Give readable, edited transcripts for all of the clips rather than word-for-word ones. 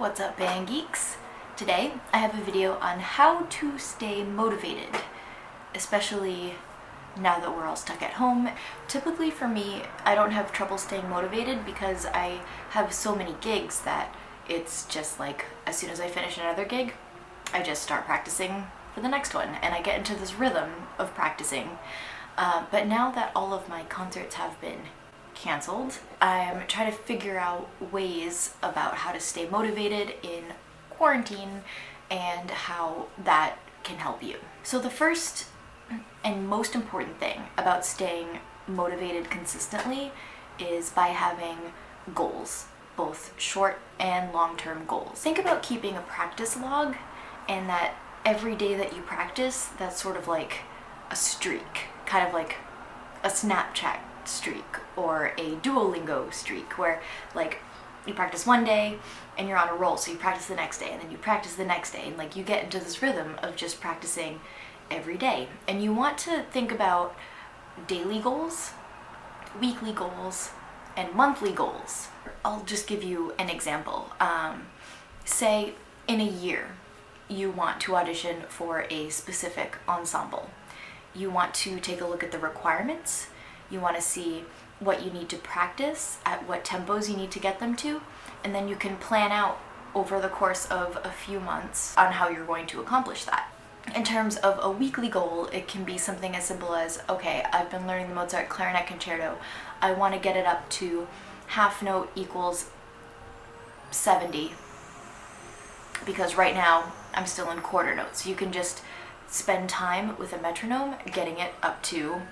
What's up, band geeks? Today I have a video on how to stay motivated, especially now that we're all stuck at home. Typically for me, I don't have trouble staying motivated because I have so many gigs that it's just like as soon as I finish another gig, I just start practicing for the next one and I get into this rhythm of practicing. But now that all of my concerts have been canceled, I'm trying to figure out ways about how to stay motivated in quarantine and how that can help you. So the first and most important thing about staying motivated consistently is by having goals, both short and long-term goals. Think about keeping a practice log, and that every day that you practice, that's sort of like a streak, kind of like a Snapchat streak or a Duolingo streak, where like you practice one day and you're on a roll, so you practice the next day and then you practice the next day, and like you get into this rhythm of just practicing every day. And you want to think about daily goals, weekly goals, and monthly goals. I'll just give you an example. Say in a year you want to audition for a specific ensemble. You want to take a look at the requirements. You want to see what you need to practice, at what tempos you need to get them to, and then you can plan out over the course of a few months on how you're going to accomplish that. In terms of a weekly goal, it can be something as simple as, okay, I've been learning the Mozart clarinet concerto. I want to get it up to half note equals 70, because right now I'm still in quarter notes. So you can just spend time with a metronome getting it up to,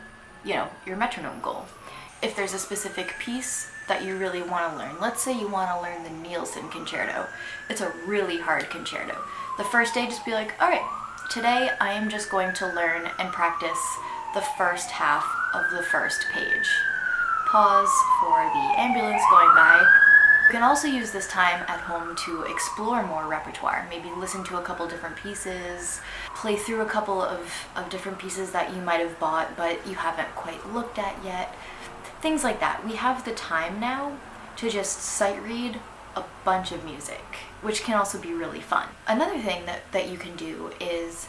your metronome goal. If there's a specific piece that you really want to learn, let's say you want to learn the Nielsen concerto. It's a really hard concerto. The first day, just be like, all right, today I am just going to learn and practice the first half of the first page. Pause for the ambulance going by. You can also use this time at home to explore more repertoire. Maybe listen to a couple different pieces, play through a couple of different pieces that you might have bought but you haven't quite looked at yet. Things like that. We have the time now to just sight read a bunch of music, which can also be really fun. Another thing that you can do is,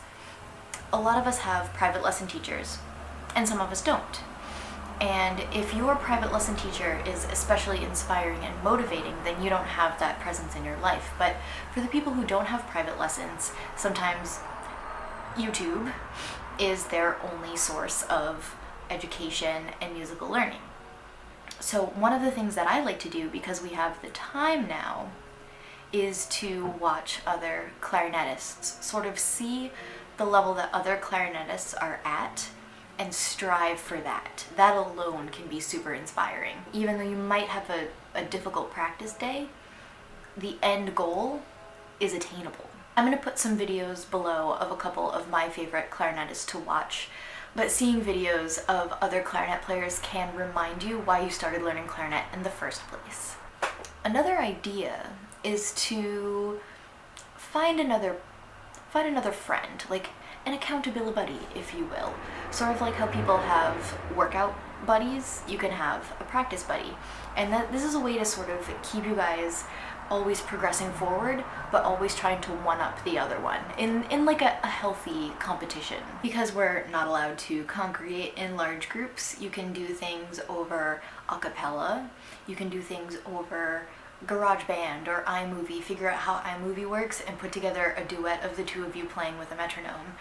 a lot of us have private lesson teachers and some of us don't. And if your private lesson teacher is especially inspiring and motivating, then you don't have that presence in your life. But for the people who don't have private lessons, sometimes YouTube is their only source of education and musical learning. So one of the things that I like to do, because we have the time now, is to watch other clarinetists, sort of see the level that other clarinetists are at, and strive for that. That alone can be super inspiring. Even though you might have a difficult practice day, the end goal is attainable. I'm going to put some videos below of a couple of my favorite clarinetists to watch, but seeing videos of other clarinet players can remind you why you started learning clarinet in the first place. Another idea is to find another friend, like an accountability buddy, if you will. Sort of like how people have workout buddies, you can have a practice buddy. And this is a way to sort of keep you guys always progressing forward, but always trying to one-up the other one in like a healthy competition. Because we're not allowed to congregate in large groups, you can do things over a cappella, you can do things over GarageBand or iMovie, figure out how iMovie works and put together a duet of the two of you playing with a metronome.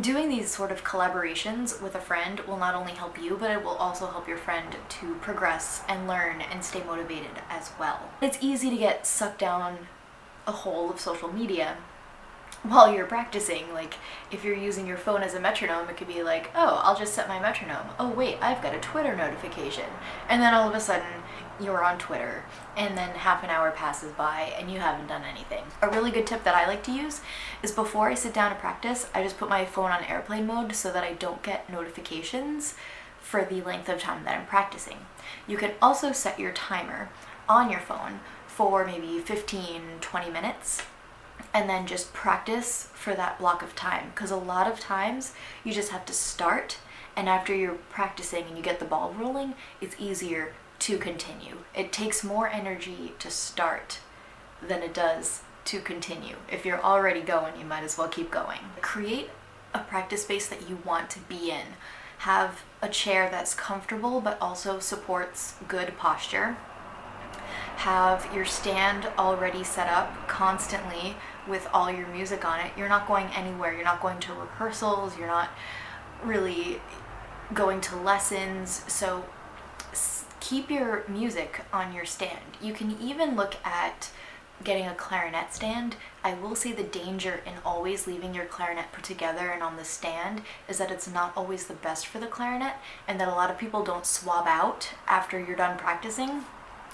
Doing these sort of collaborations with a friend will not only help you, but it will also help your friend to progress and learn and stay motivated as well. It's easy to get sucked down a hole of social media while you're practicing. Like, if you're using your phone as a metronome, it could be like, oh, I'll just set my metronome. Oh wait, I've got a Twitter notification. And then all of a sudden, you're on Twitter, and then half an hour passes by and you haven't done anything. A really good tip that I like to use is, before I sit down to practice, I just put my phone on airplane mode so that I don't get notifications for the length of time that I'm practicing. You can also set your timer on your phone for maybe 15-20 minutes, and then just practice for that block of time, because a lot of times you just have to start, and after you're practicing and you get the ball rolling, it's easier to continue. It takes more energy to start than it does to continue. If you're already going, you might as well keep going. Create a practice space that you want to be in. Have a chair that's comfortable but also supports good posture. Have your stand already set up constantly with all your music on it. You're not going anywhere. You're not going to rehearsals. You're not really going to lessons. So keep your music on your stand. You can even look at getting a clarinet stand. I will say the danger in always leaving your clarinet put together and on the stand is that it's not always the best for the clarinet, and that a lot of people don't swab out after you're done practicing.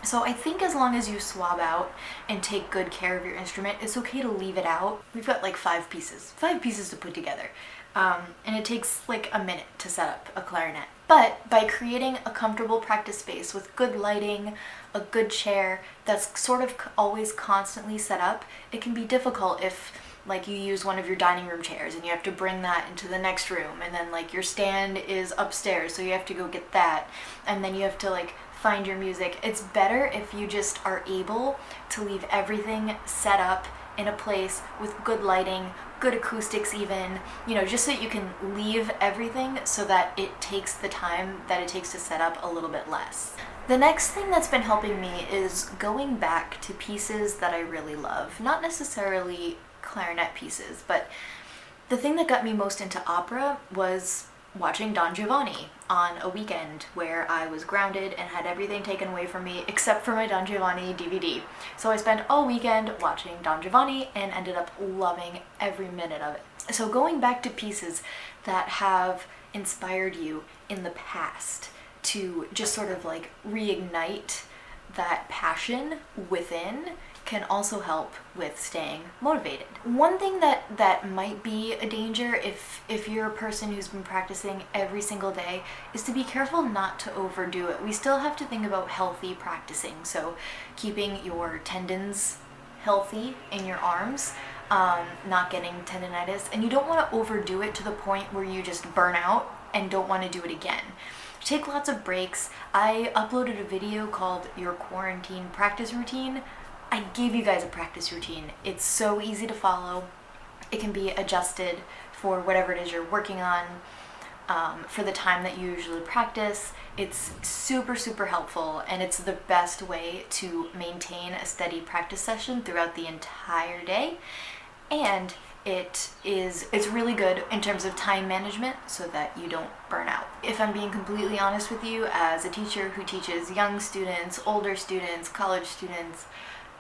So I think as long as you swab out and take good care of your instrument, it's okay to leave it out. We've got like 5 pieces to put together. And it takes like a minute to set up a clarinet. But by creating a comfortable practice space with good lighting, a good chair that's sort of always constantly set up, it can be difficult if like you use one of your dining room chairs and you have to bring that into the next room, and then like your stand is upstairs so you have to go get that, and then you have to like find your music. It's better if you just are able to leave everything set up in a place with good lighting, good acoustics even, just so you can leave everything so that it takes the time that it takes to set up a little bit less. The next thing that's been helping me is going back to pieces that I really love. Not necessarily clarinet pieces, but the thing that got me most into opera was watching Don Giovanni on a weekend where I was grounded and had everything taken away from me except for my Don Giovanni DVD. So I spent all weekend watching Don Giovanni and ended up loving every minute of it. So going back to pieces that have inspired you in the past to just sort of like reignite that passion within can also help with staying motivated. One thing that might be a danger if you're a person who's been practicing every single day is to be careful not to overdo it. We still have to think about healthy practicing, so keeping your tendons healthy in your arms, not getting tendonitis, and you don't want to overdo it to the point where you just burn out and don't want to do it again. Take lots of breaks. I uploaded a video called Your Quarantine Practice Routine. I gave you guys a practice routine. It's so easy to follow. It can be adjusted for whatever it is you're working on, for the time that you usually practice. It's super, super helpful, and it's the best way to maintain a steady practice session throughout the entire day. And it's really good in terms of time management so that you don't burn out. If I'm being completely honest with you, as a teacher who teaches young students, older students, college students,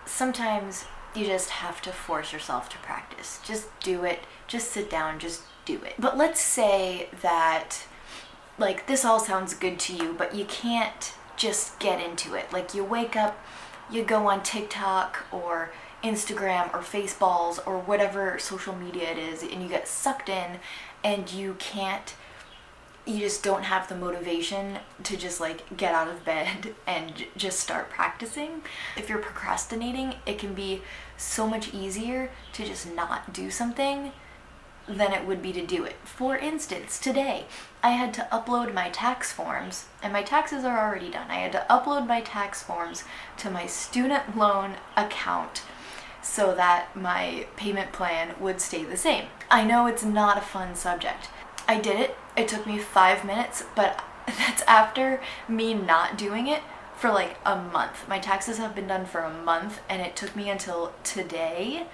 sometimes you just have to force yourself to practice. Just do it. Just sit down. Just do it. But let's say that, like, this all sounds good to you, but you can't just get into it. Like, you wake up, you go on TikTok or Instagram or Faceballs or whatever social media it is, and you get sucked in, and you just don't have the motivation to just like get out of bed and just start practicing. If you're procrastinating, it can be so much easier to just not do something than it would be to do it. For instance, today I had to upload my tax forms, and my taxes are already done. I had to upload my tax forms to my student loan account so that my payment plan would stay the same. I know it's not a fun subject. I did it. It took me 5 minutes, but that's after me not doing it for like a month. My taxes have been done for a month, and it took me until today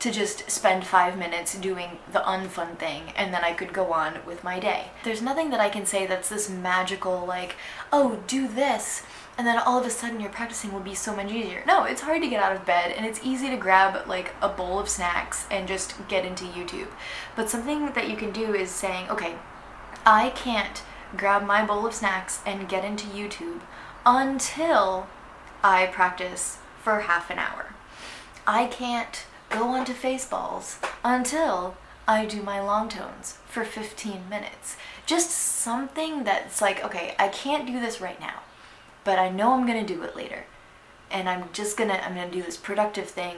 to just spend 5 minutes doing the unfun thing, and then I could go on with my day. There's nothing that I can say that's this magical, like, oh, do this, and then all of a sudden your practicing will be so much easier. No, it's hard to get out of bed, and it's easy to grab like a bowl of snacks and just get into YouTube. But something that you can do is saying, okay, I can't grab my bowl of snacks and get into YouTube until I practice for half an hour. I can't go onto Faceballs until I do my long tones for 15 minutes. Just something that's like, okay, I can't do this right now, but I know I'm gonna do it later. And I'm gonna do this productive thing.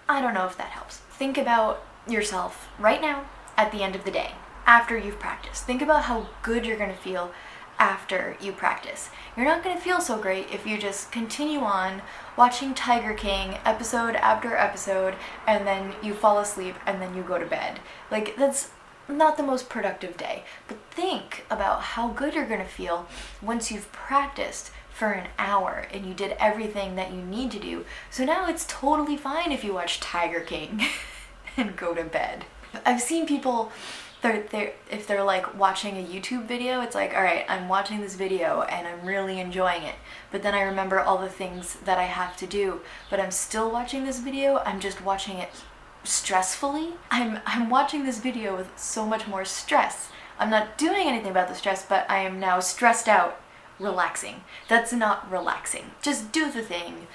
I don't know if that helps. Think about yourself right now at the end of the day, after you've practiced. Think about how good you're gonna feel after you practice. You're not going to feel so great if you just continue on watching Tiger King episode after episode and then you fall asleep and then you go to bed. Like, that's not the most productive day. But think about how good you're going to feel once you've practiced for an hour and you did everything that you need to do. So now it's totally fine if you watch Tiger King and go to bed. I've seen people, if they're like watching a YouTube video, it's like, all right, I'm watching this video and I'm really enjoying it, but then I remember all the things that I have to do, but I'm still watching this video, I'm just watching it stressfully. I'm watching this video with so much more stress. I'm not doing anything about the stress, but I am now stressed out, relaxing. That's not relaxing. Just do the thing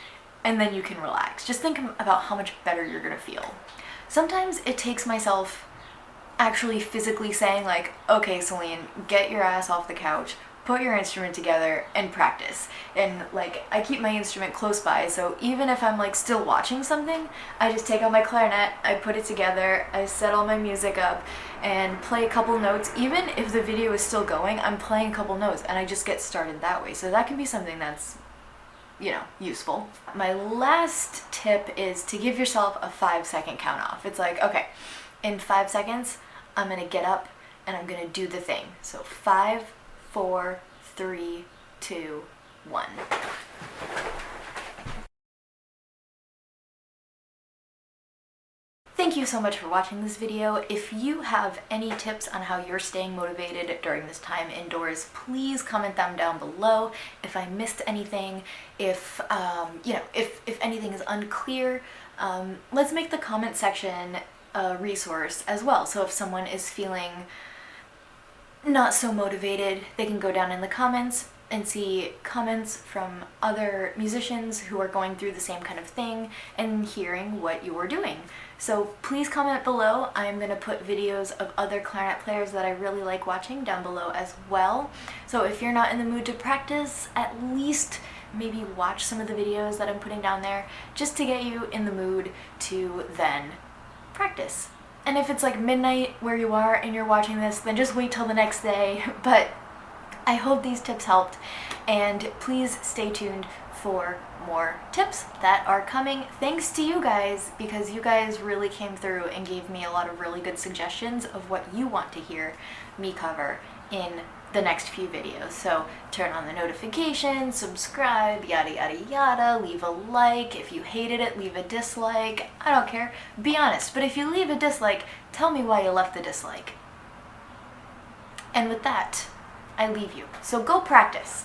and then you can relax. Just think about how much better you're gonna feel. Sometimes it takes myself actually physically saying like, okay, Celine, get your ass off the couch, put your instrument together and practice. And like, I keep my instrument close by, so even if I'm like still watching something, I just take out my clarinet, I put it together, I set all my music up and play a couple notes. Even if the video is still going, I'm playing a couple notes and I just get started that way. So that can be something that's, you know, useful. My last tip is to give yourself a 5-second count off. It's like, okay, in 5 seconds, I'm gonna get up and I'm gonna do the thing. So 5, 4, 3, 2, 1. Thank you so much for watching this video. If you have any tips on how you're staying motivated during this time indoors, please comment them down below. If I missed anything, if anything is unclear, let's make the comment section a resource as well. So if someone is feeling not so motivated, they can go down in the comments and see comments from other musicians who are going through the same kind of thing and hearing what you're doing. So please comment below. I'm going to put videos of other clarinet players that I really like watching down below as well. So if you're not in the mood to practice, at least maybe watch some of the videos that I'm putting down there just to get you in the mood to then practice. And if it's like midnight where you are and you're watching this, then just wait till the next day. But I hope these tips helped, and please stay tuned for more tips that are coming thanks to you guys, because you guys really came through and gave me a lot of really good suggestions of what you want to hear me cover in the next few videos. So turn on the notifications, subscribe, yada yada yada, leave a like. If you hated it, leave a dislike. I don't care. Be honest, but if you leave a dislike, tell me why you left the dislike. And with that, I leave you. So go practice.